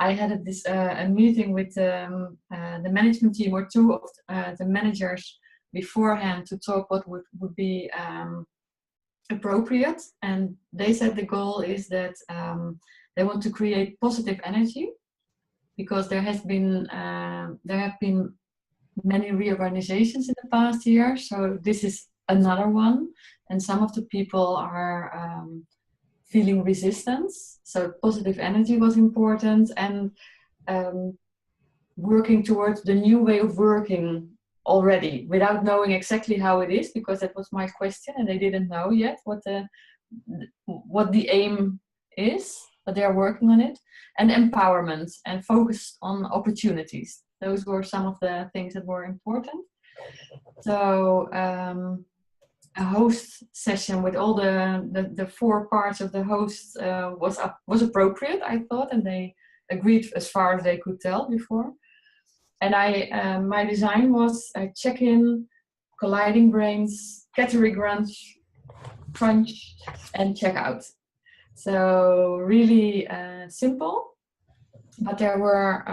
I had a meeting with the management team or two of the managers beforehand to talk what would be appropriate. And they said the goal is that they want to create positive energy, because there have been many reorganizations in the past year. So this is another one. And some of the people are feeling resistance. So positive energy was important, and working towards the new way of working already without knowing exactly how it is, because that was my question and they didn't know yet what the aim is, but they are working on it. And empowerment and focus on opportunities. Those were some of the things that were important. So a host session with all the four parts of the host was appropriate, I thought, and they agreed as far as they could tell before. And my design was check-in, colliding brains, category crunch, and check-out. So really simple, but there were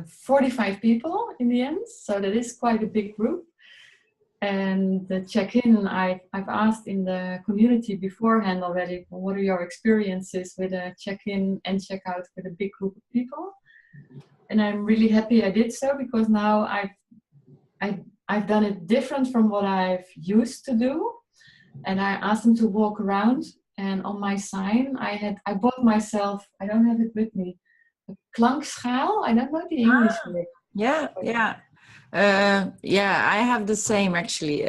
45 people in the end, so that is quite a big group. And the check-in, I've asked in the community beforehand already, what are your experiences with a check-in and check-out with a big group of people? And I'm really happy I did so, because now I've done it different from what I've used to do. And I asked them to walk around, and on my sign I bought myself, I don't have it with me, a klankschaal. I don't know the English word. Yeah. I have the same actually.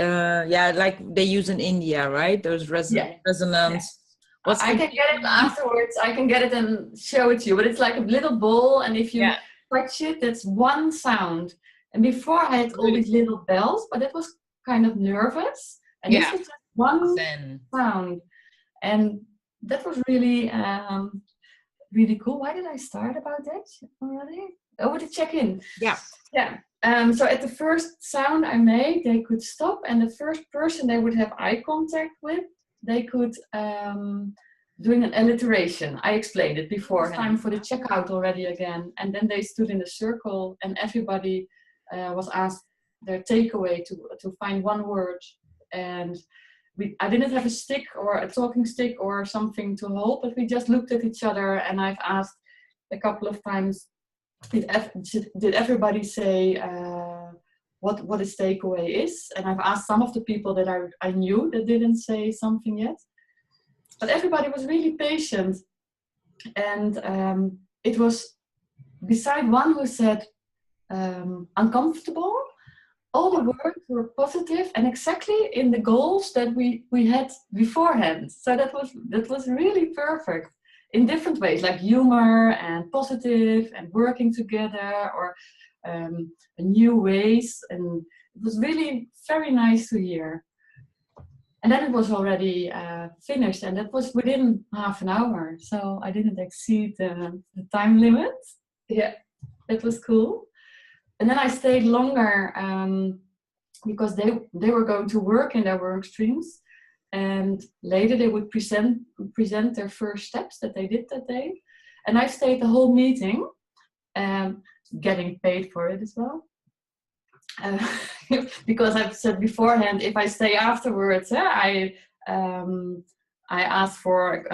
Like they use in India, right? Those resonance. Yeah. I can get it afterwards. I can get it and show it to you. But it's like a little ball, and if you touch it, that's one sound. And before I had all these little bells, but it was kind of nervous. And this was just one sound. And that was really, really cool. Why did I start about that already? With the check-in. Yeah. So at the first sound I made, they could stop, and the first person they would have eye contact with, they could doing an alliteration. I explained it before. Time for the checkout already again, and then they stood in a circle, and everybody was asked their takeaway to find one word. And I didn't have a stick or a talking stick or something to hold, but we just looked at each other, and I've asked a couple of times, did everybody say what his takeaway is? And I've asked some of the people that I knew that didn't say something yet. But everybody was really patient. And it was beside one who said uncomfortable, all the words were positive and exactly in the goals that we had beforehand. So that was really perfect. In different ways, like humor and positive and working together, or new ways. And it was really very nice to hear. And then it was already finished, and that was within half an hour. So I didn't exceed the time limit. Yeah, that was cool. And then I stayed longer because they were going to work in their work streams. And later they would present their first steps that they did that day. And I stayed the whole meeting, getting paid for it as well. Because I've said beforehand, if I stay afterwards, I asked for,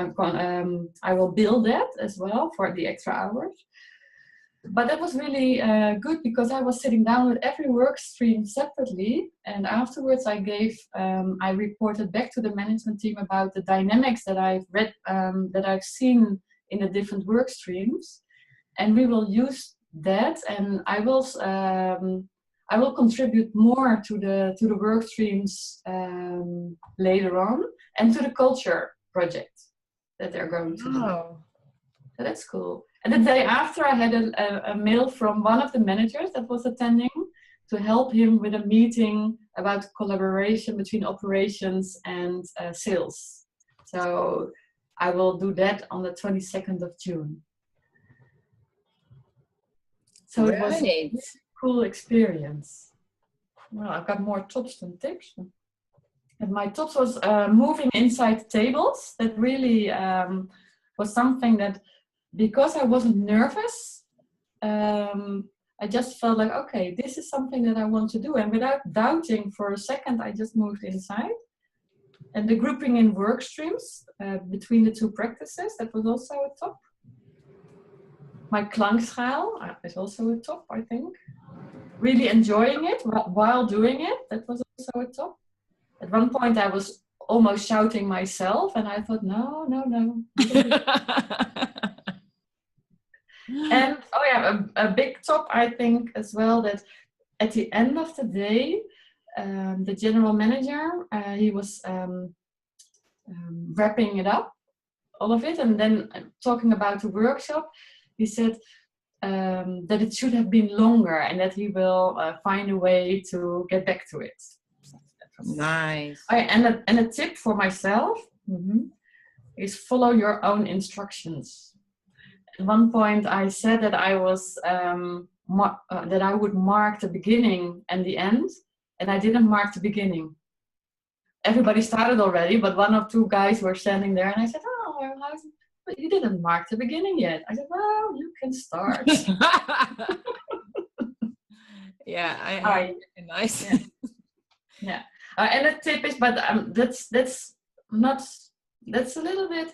I will bill that as well for the extra hours. But that was really good, because I was sitting down with every work stream separately, and afterwards I reported back to the management team about the dynamics that I've read, that I've seen in the different work streams, and we will use that, and I will contribute more to the work streams later on, and to the culture project that they're going to do. So that's cool. And the day after, I had a mail from one of the managers that was attending to help him with a meeting about collaboration between operations and sales. So I will do that on the 22nd of June. So it was a really cool experience. Well, I've got more tops than tips. And my tops was moving inside tables. That really was something that because I wasn't nervous, I just felt like, okay, this is something that I want to do. And without doubting for a second, I just moved inside. And the grouping in work streams between the two practices, that was also a top. My klankschaal is also a top, I think. Really enjoying it while doing it, that was also a top. At one point I was almost shouting myself, and I thought, no. And oh yeah, a big top, I think as well, that at the end of the day, the general manager, he was wrapping it up, all of it, and then talking about the workshop, he said that it should have been longer and that he will find a way to get back to it. Nice. And a tip for myself is follow your own instructions. At one point I said that I was that I would mark the beginning and the end, and I didn't mark the beginning. Everybody started already, but one or two guys were standing there, and I said, oh, but you didn't mark the beginning yet. I said, well, you can start. Yeah, I nice. Yeah. And the tip is, but that's a little bit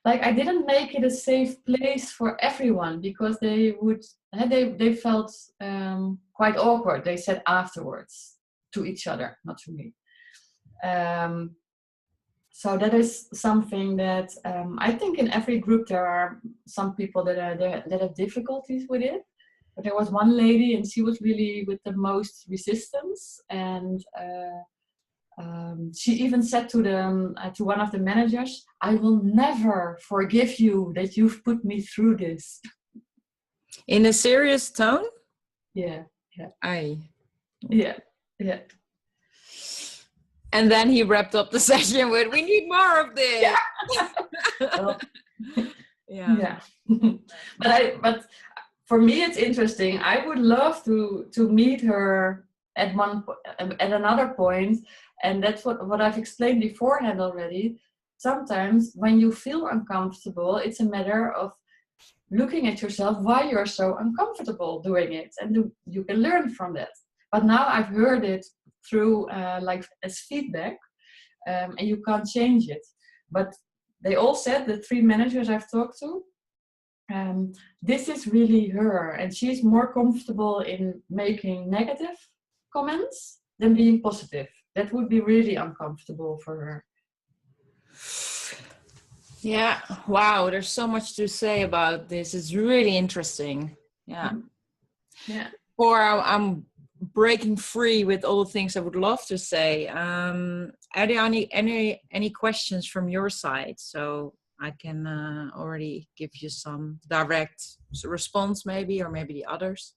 like, I didn't make it a safe place for everyone, because they felt quite awkward. They said afterwards to each other, not to me. So that is something that I think in every group there are some people that have difficulties with it. But there was one lady, and she was really with the most resistance, and she even said to one of the managers, "I will never forgive you that you've put me through this." In a serious tone? Yeah. Yeah. And then he wrapped up the session with, "We need more of this." Yeah. But for me, it's interesting. I would love to meet her at another point, and that's what I've explained beforehand already. Sometimes when you feel uncomfortable, it's a matter of looking at yourself why you're so uncomfortable doing it, and you can learn from that. But now I've heard it through like as feedback, and you can't change it. But they all said, the 3 managers I've talked to, this is really her, and she's more comfortable in making negative comments than being positive. That would be really uncomfortable for her. Yeah, wow, there's so much to say about this. It's really interesting. Yeah. Or I'm breaking free with all the things I would love to say. Are there any questions from your side? So I can already give you some direct response, maybe, or maybe the others.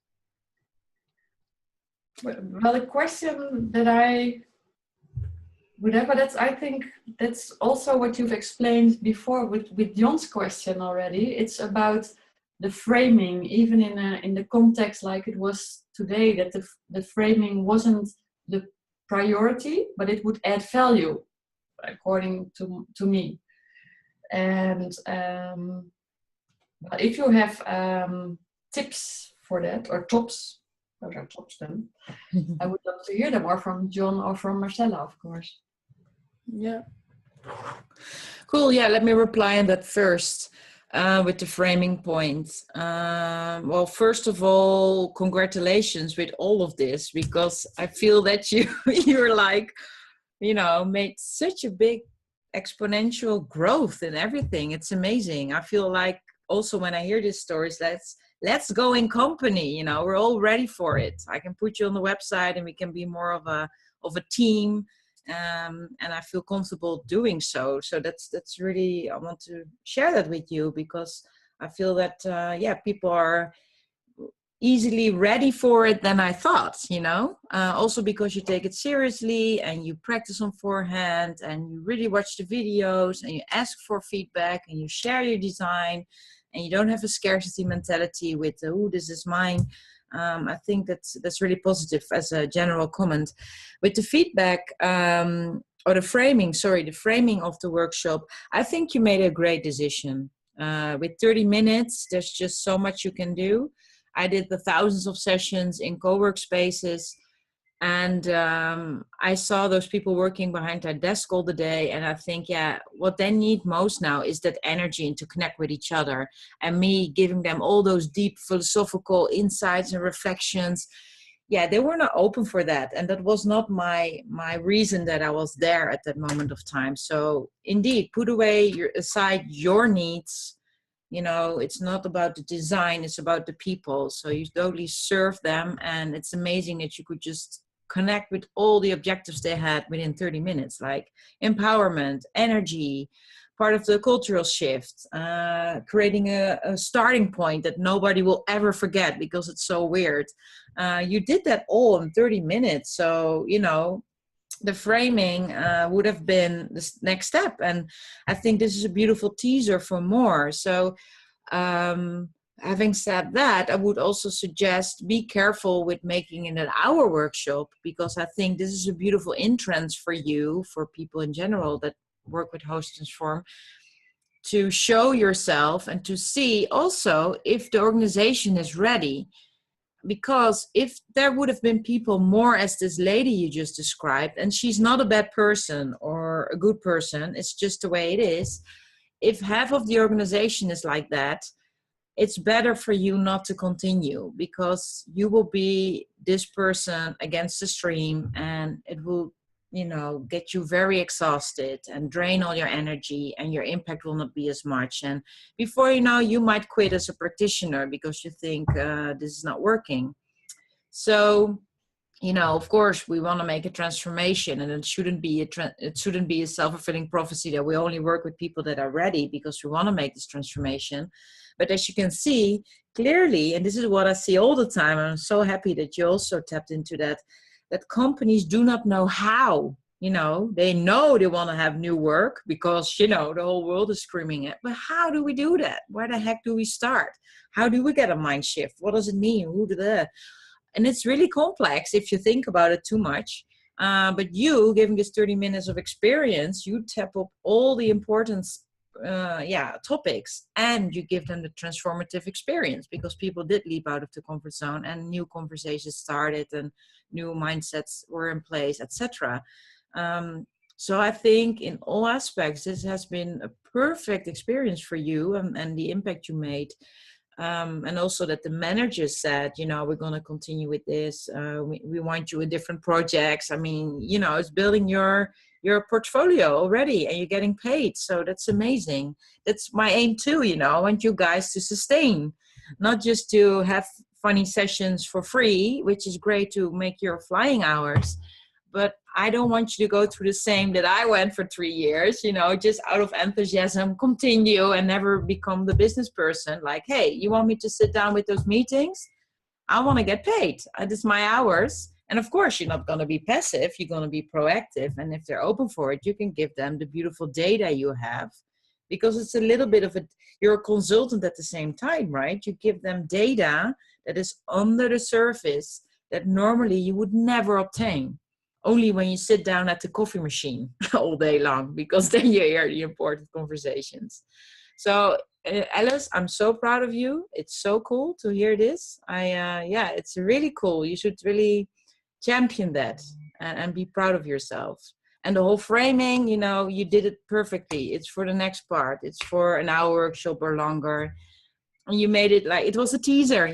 Well, the question that I would have, but I think that's also what you've explained before with John's question already. It's about the framing, even in the context like it was today, that the framing wasn't the priority, but it would add value, according to me. And if you have tips for that, or tops, those are tops then, I would love to hear them, or from John or from Marcella, of course. Yeah. Cool. Yeah, let me reply on that first. With the framing point. Well, first of all, congratulations with all of this, because I feel that you're like, made such a big exponential growth in everything. It's amazing. I feel like also when I hear these stories, let's go in company. We're all ready for it. I can put you on the website and we can be more of a team. And I feel comfortable doing so. So that's really, I want to share that with you, because I feel that, people are easily ready for it than I thought, also because you take it seriously and you practice on forehand and you really watch the videos and you ask for feedback and you share your design and you don't have a scarcity mentality with, this is mine. I think that's really positive as a general comment. With the feedback or the framing of the workshop, I think you made a great decision. With 30 minutes, there's just so much you can do. I did the thousands of sessions in co-work spaces, and I saw those people working behind their desk all the day. And I think, yeah, what they need most now is that energy and to connect with each other. And me giving them all those deep philosophical insights and reflections. Yeah, they were not open for that. And that was not my reason that I was there at that moment of time. So indeed, put aside your needs. It's not about the design, it's about the people. So you totally serve them. And it's amazing that you could just connect with all the objectives they had within 30 minutes, like empowerment, energy, part of the cultural shift, creating a starting point that nobody will ever forget because it's so weird. You did that all in 30 minutes. So, the framing would have been the next step. And I think this is a beautiful teaser for more. So having said that, I would also suggest be careful with making it an hour workshop, because I think this is a beautiful entrance for you, for people in general that work with Host Transform, to show yourself and to see also if the organization is ready. Because if there would have been people more as this lady you just described, and she's not a bad person or a good person, it's just the way it is. If half of the organization is like that, it's better for you not to continue, because you will be this person against the stream, and it will, get you very exhausted and drain all your energy, and your impact will not be as much. And before you know, you might quit as a practitioner because you think this is not working. So, of course, we want to make a transformation, and it shouldn't be a self-fulfilling prophecy that we only work with people that are ready because we want to make this transformation. But as you can see clearly, and this is what I see all the time, and I'm so happy that you also tapped into that companies do not know how. They know they want to have new work because, the whole world is screaming it. But how do we do that? Where the heck do we start? How do we get a mind shift? What does it mean? And it's really complex if you think about it too much. But you, given this 30 minutes of experience, you tap up all the important topics, and you give them the transformative experience, because people did leap out of the comfort zone and new conversations started and new mindsets were in place, etc. So I think in all aspects, this has been a perfect experience for you, and the impact you made. And also that the manager said, we're going to continue with this. We want you in different projects. I mean, it's building your portfolio already, and you're getting paid. So that's amazing. That's my aim too. I want you guys to sustain, not just to have funny sessions for free, which is great to make your flying hours. But I don't want you to go through the same that I went for 3 years, just out of enthusiasm, continue and never become the business person. Like, hey, you want me to sit down with those meetings? I want to get paid. This is my hours. And of course, you're not going to be passive. You're going to be proactive. And if they're open for it, you can give them the beautiful data you have, because it's a little bit of you're a consultant at the same time, right? You give them data that is under the surface that normally you would never obtain. Only when you sit down at the coffee machine all day long, because then you hear the important conversations. So, Alice, I'm so proud of you. It's so cool to hear this. It's really cool. You should really champion that and be proud of yourself. And the whole framing, you did it perfectly. It's for the next part. It's for an hour workshop or longer. And you made it like it was a teaser,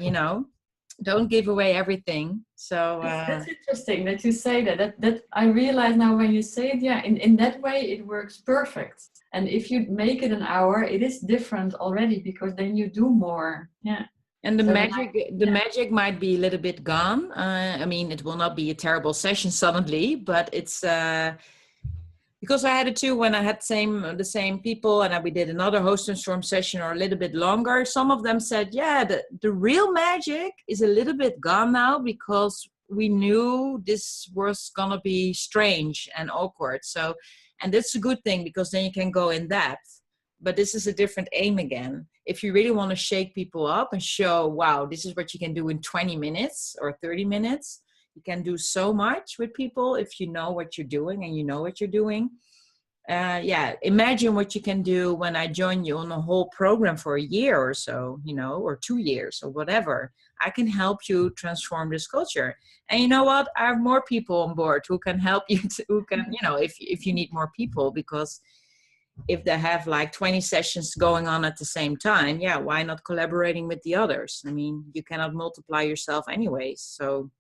Don't give away everything. So that's interesting that you say that. That I realize now when you say it. Yeah, in that way it works perfect. And if you make it an hour, it is different already, because then you do more. Yeah. And the magic might be a little bit gone. I mean, it will not be a terrible session suddenly, but it's because I had it too when I had the same people, and we did another Host Transform session or a little bit longer. Some of them said, yeah, the real magic is a little bit gone now, because we knew this was going to be strange and awkward. So, and that's a good thing, because then you can go in depth. But this is a different aim again. If you really want to shake people up and show, wow, this is what you can do in 20 minutes or 30 minutes. You can do so much with people if you know what you're doing and you know what you're doing. yeah, imagine what you can do when I join you on a whole program for a year or so, you know, or 2 years or whatever. I can help you transform this culture. And you know what? I have more people on board who can help you, who can, you know, if you need more people, because if they have like 20 sessions going on at the same time, yeah, why not collaborating with the others? I mean, you cannot multiply yourself anyways. So,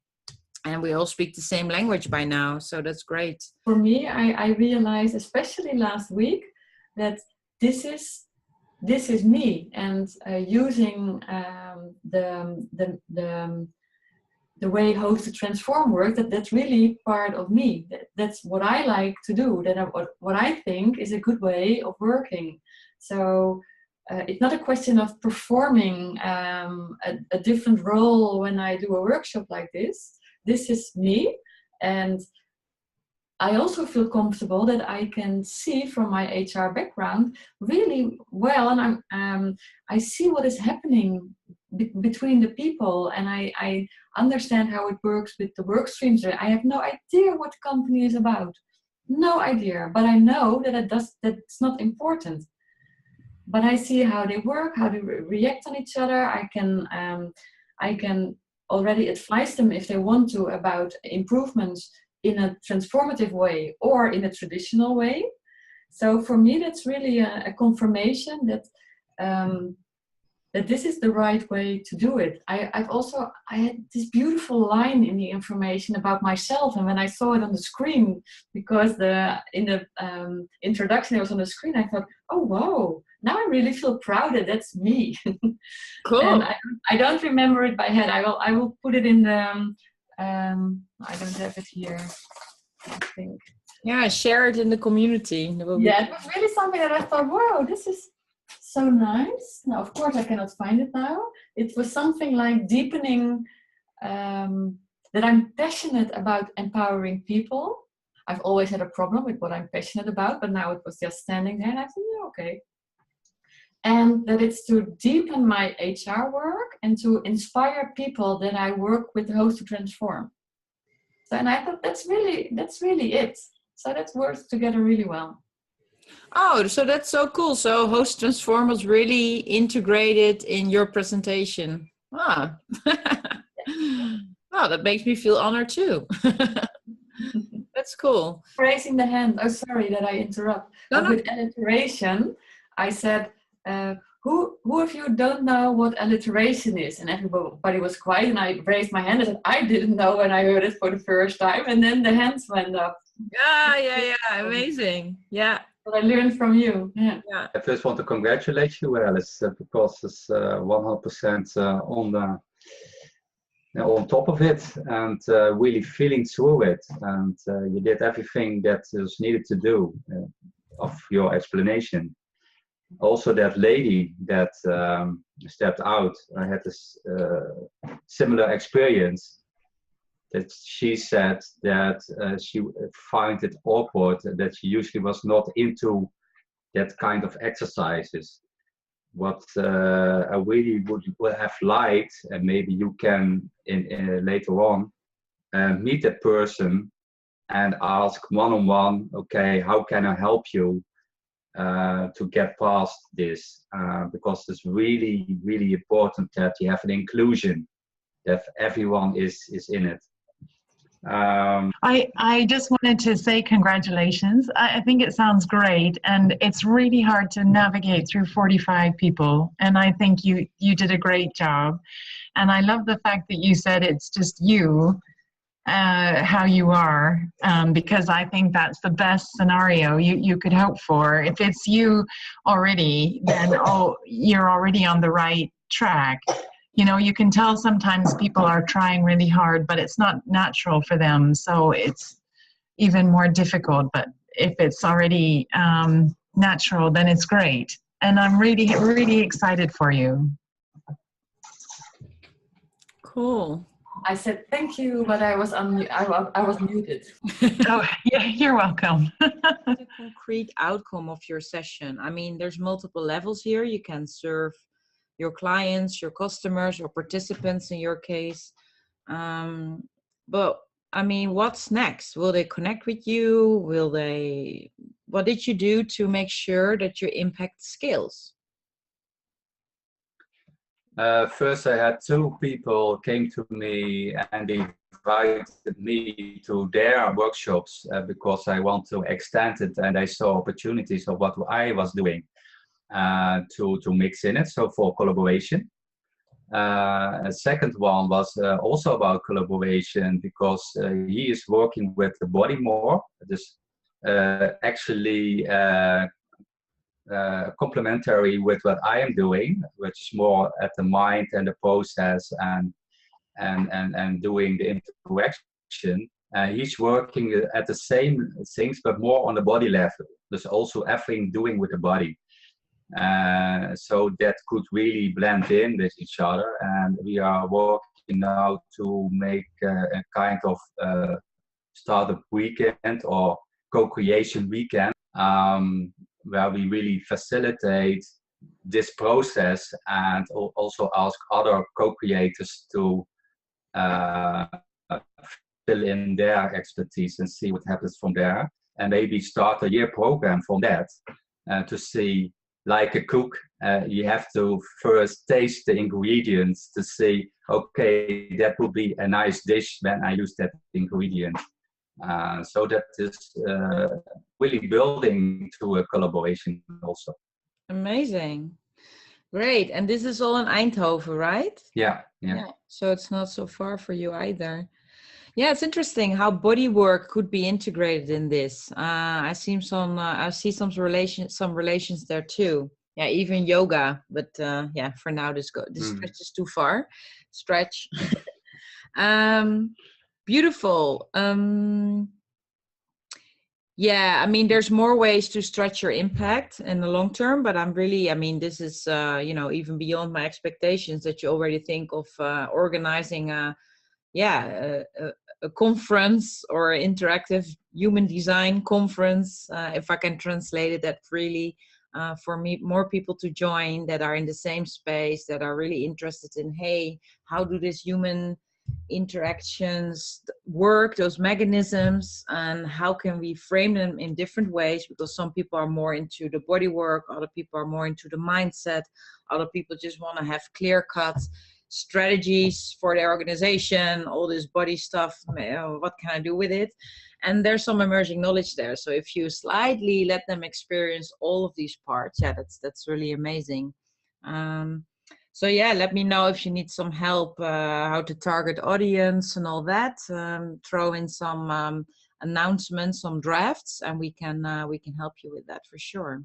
and we all speak the same language by now, so that's great. For me, I realized, especially last week, that this is me, and using the way Host to Transform works, that's really part of me. That's what I like to do. What I think is a good way of working. So it's not a question of performing a different role when I do a workshop like this. This is me, and I also feel comfortable that I can see from my HR background really well, and I see what is happening between the people, and I understand how it works with the work streams. I have no idea what the company is about, no idea, but I know that that's not important. But I see how they work, how they react on each other. I can already advise them if they want to about improvements in a transformative way or in a traditional way. So for me, that's really a confirmation that that this is the right way to do it. I had this beautiful line in the information about myself, and when I saw it on the screen, because in the introduction it was on the screen, I thought, oh wow, now I really feel proud that that's me. Cool. And I don't remember it by head. I will put it in the I don't have it here, I think. Yeah, share it in the community. Yeah, it was really something that I thought, wow, this is so nice. Now, of course, I cannot find it now. It was something like deepening, that I'm passionate about empowering people. I've always had a problem with what I'm passionate about, but now it was just standing there, and I thought, yeah, okay. And that it's to deepen my HR work and to inspire people that I work with Host to Transform. So, and I thought that's really it. So that works together really well. Oh, so that's so cool. So Host Transform was really integrated in your presentation. Ah. Oh, that makes me feel honored too. That's cool. Raising the hand. Oh, sorry that I interrupt. No, but no. With alliteration, I said, who of you don't know what alliteration is? And everybody was quiet, and I raised my hand and said, I didn't know when I heard it for the first time. And then the hands went up. Yeah. Amazing. Yeah. What I learned from you. Yeah. I first want to congratulate you, Alice, because it's 100% on top of it, and really feeling through it. And you did everything that is needed to do of your explanation. Also, that lady that stepped out, I had this similar experience. That she said that she found it awkward, that she usually was not into that kind of exercises. What I really would have liked, and maybe you can later on meet that person and ask one-on-one, okay, how can I help you to get past this? Because it's really, really important that you have an inclusion, that everyone is in it. I just wanted to say congratulations. I think it sounds great, and it's really hard to navigate through 45 people, and I think you did a great job. And I love the fact that you said it's just you, how you are, because I think that's the best scenario you could hope for. If it's you already, then you're already on the right track. You know, you can tell sometimes people are trying really hard, but it's not natural for them. So it's even more difficult. But if it's already natural, then it's great. And I'm really, really excited for you. Cool. I said thank you, but I was muted. Oh, yeah, you're welcome. The concrete outcome of your session. I mean, there's multiple levels here. You can serve your clients, your customers, or participants in your case. But I mean, what's next? Will they connect with you? Will they what did you do to make sure that your impact scales? First, I had 2 people came to me and invited me to their workshops because I want to extend it, and I saw opportunities of what I was doing to mix in it. So for collaboration. A second one was also about collaboration because he is working with the body more. This actually complementary with what I am doing, which is more at the mind and the process and doing the interaction. He's working at the same things, but more on the body level. There's also everything doing with the body. So that could really blend in with each other, and we are working now to make a kind of startup weekend or co-creation weekend where we really facilitate this process and also ask other co-creators to fill in their expertise and see what happens from there, and maybe start a year program from that to see. Like a cook, you have to first taste the ingredients to see, okay, that would be a nice dish when I use that ingredient. So that is really building to a collaboration also. Amazing. Great. And this is all in Eindhoven, right? Yeah. So it's not so far for you either. Yeah, it's interesting how body work could be integrated in this. I see some relations there too. Yeah, even yoga. But yeah, for now this stretch is too far. Stretch. Beautiful. Yeah, I mean, there's more ways to stretch your impact in the long term, but this is, even beyond my expectations that you already think of organizing a conference or interactive human design conference, if I can translate it, that really for me, more people to join that are in the same space, that are really interested in, hey, how do these human interactions work, those mechanisms, and how can we frame them in different ways, because some people are more into the body work, other people are more into the mindset, other people just want to have clear-cut strategies for their organization, all this body stuff, what can I do with it? And there's some emerging knowledge there. So if you slightly let them experience all of these parts, that's really amazing. So yeah, let me know if you need some help, how to target audience and all that. Throw in some announcements, some drafts, and we can help you with that for sure.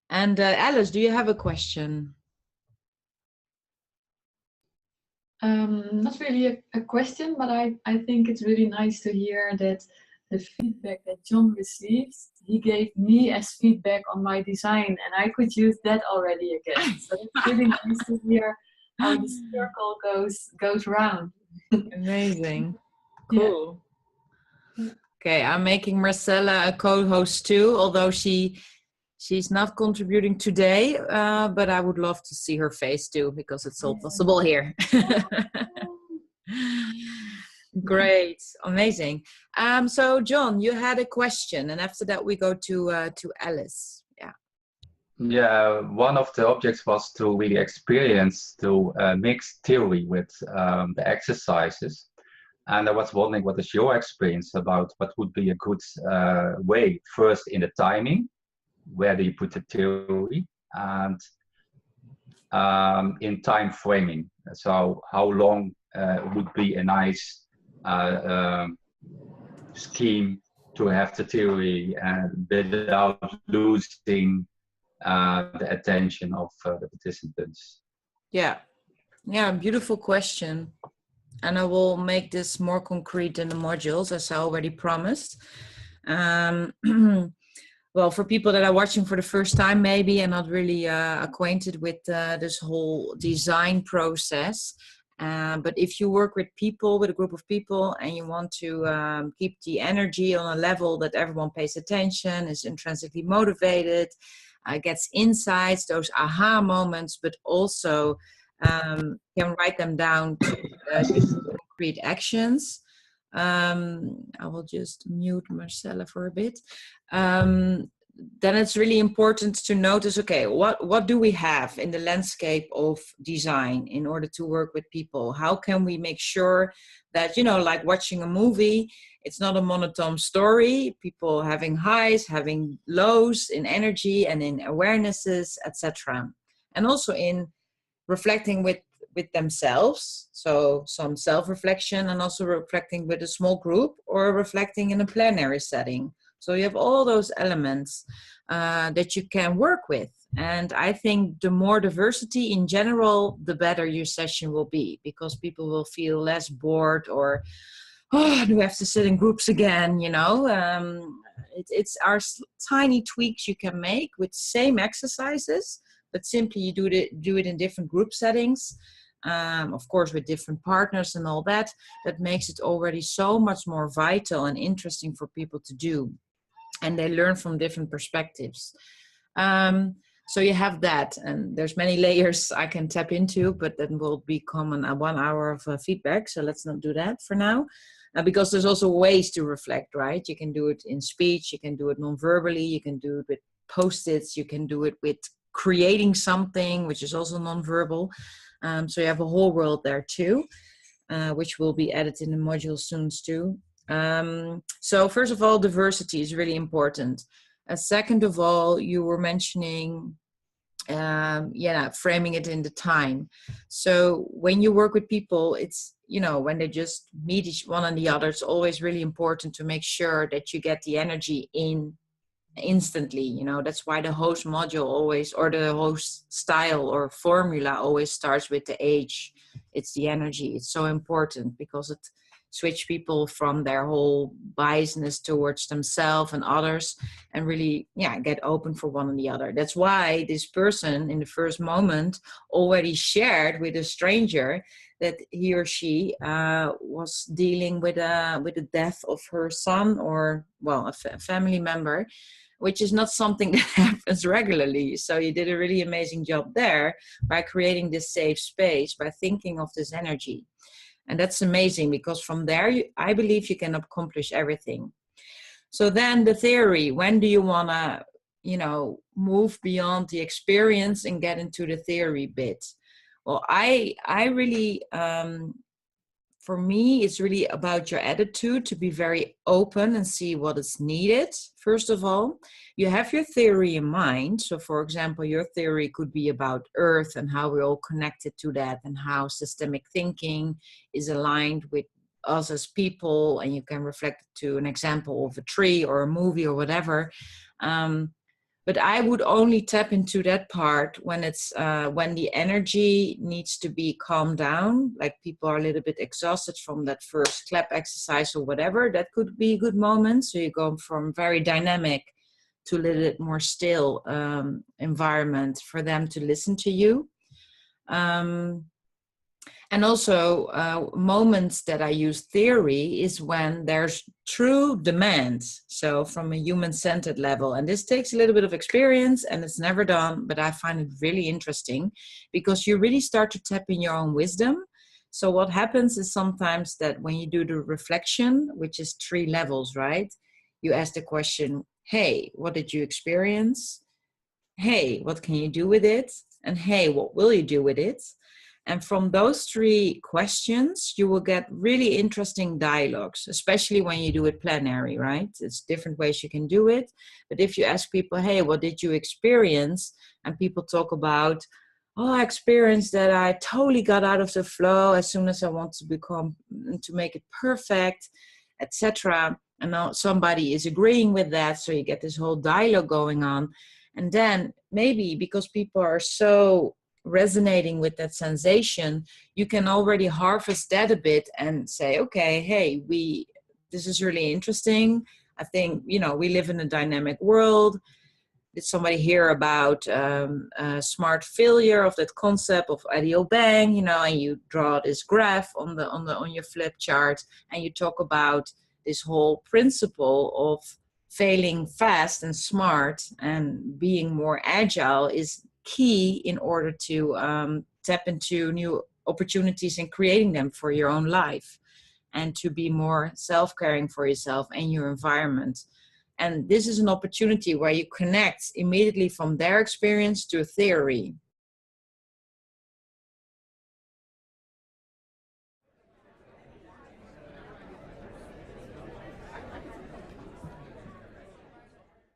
And Alice, do you have a question? Not really a question, but I think it's really nice to hear that the feedback that John receives, he gave me as feedback on my design, and I could use that already again. So it's really nice to hear how the circle goes round. Amazing. Cool. Yeah. Okay, I'm making Marcella a co-host too, although she's not contributing today, but I would love to see her face too, because it's all possible here. Great, amazing. So John, you had a question, and after that we go to Alice. Yeah, one of the objects was to really experience to mix theory with the exercises. And I was wondering, what is your experience about what would be a good way, first in the timing, where do you put the theory, and in time framing? So how long would be a nice scheme to have the theory and without losing the attention of the participants? Yeah, beautiful question. And I will make this more concrete in the modules, as I already promised. Well, for people that are watching for the first time, maybe, and not really acquainted with this whole design process. But if you work with people, with a group of people, and you want to keep the energy on a level that everyone pays attention, is intrinsically motivated, gets insights, those aha moments, but also can write them down to concrete actions. I will just mute Marcella for a bit. Then it's really important to notice, okay, what do we have in the landscape of design in order to work with people? How can we make sure that, you know, like watching a movie, it's not a monotone story, people having highs, having lows in energy and in awarenesses, etc. And also in reflecting with themselves, so some self-reflection, and also reflecting with a small group or reflecting in a plenary setting. So you have all those elements that you can work with. And I think the more diversity in general, the better your session will be, because people will feel less bored or, oh, do we have to sit in groups again, you know? It's our tiny tweaks you can make with same exercises, but simply you do it in different group settings. Of course, with different partners and all that, that makes it already so much more vital and interesting for people to do. And they learn from different perspectives. So you have that, and there's many layers I can tap into, but then will become a 1 hour of feedback. So let's not do that for now, because there's also ways to reflect, right? You can do it in speech, you can do it non-verbally, you can do it with Post-its, you can do it with creating something, which is also non-verbal. So you have a whole world there too, which will be added in the module soon too. So first of all, diversity is really important. Second of all, you were mentioning, framing it in the time. So when you work with people, it's, you know, when they just meet each one and the other, it's always really important to make sure that you get the energy in instantly. You know, that's why the host module always, or the host style or formula always starts with the age. It's the energy. It's so important because it switch people from their whole biasness towards themselves and others, and really, get open for one and the other. That's why this person in the first moment already shared with a stranger that he or she was dealing with the death of her son, or, well, a family member, which is not something that happens regularly. So you did a really amazing job there by creating this safe space, by thinking of this energy. And that's amazing, because from there, I believe you can accomplish everything. So then the theory, when do you want to, move beyond the experience and get into the theory bit? Well, I really, for me, it's really about your attitude, to be very open and see what is needed. First of all, you have your theory in mind. So for example, your theory could be about Earth and how we're all connected to that, and how systemic thinking is aligned with us as people. And you can reflect it to an example of a tree or a movie or whatever. But I would only tap into that part when it's when the energy needs to be calmed down, like people are a little bit exhausted from that first clap exercise or whatever. That could be a good moment. So you go from very dynamic to a little bit more still environment for them to listen to you. And also moments that I use theory is when there's true demand. So from a human-centered level. And this takes a little bit of experience, and it's never done, but I find it really interesting, because you really start to tap in your own wisdom. So what happens is sometimes that when you do the reflection, which is 3 levels, right? You ask the question, hey, what did you experience? Hey, what can you do with it? And hey, what will you do with it? And from those 3 questions, you will get really interesting dialogues, especially when you do it plenary, right? It's different ways you can do it. But if you ask people, hey, what did you experience? And people talk about, oh, I experienced that I totally got out of the flow as soon as I want to make it perfect, etc. And now somebody is agreeing with that. So you get this whole dialogue going on. And then maybe because people are so resonating with that sensation, you can already harvest that a bit and say, okay, hey, this is really interesting. I think, we live in a dynamic world. Did somebody hear about smart failure, of that concept of ideal bang, and you draw this graph on your flip chart, and you talk about this whole principle of failing fast and smart and being more agile is key in order to tap into new opportunities and creating them for your own life. and to be more self-caring for yourself and your environment. And this is an opportunity where you connect immediately from their experience to theory.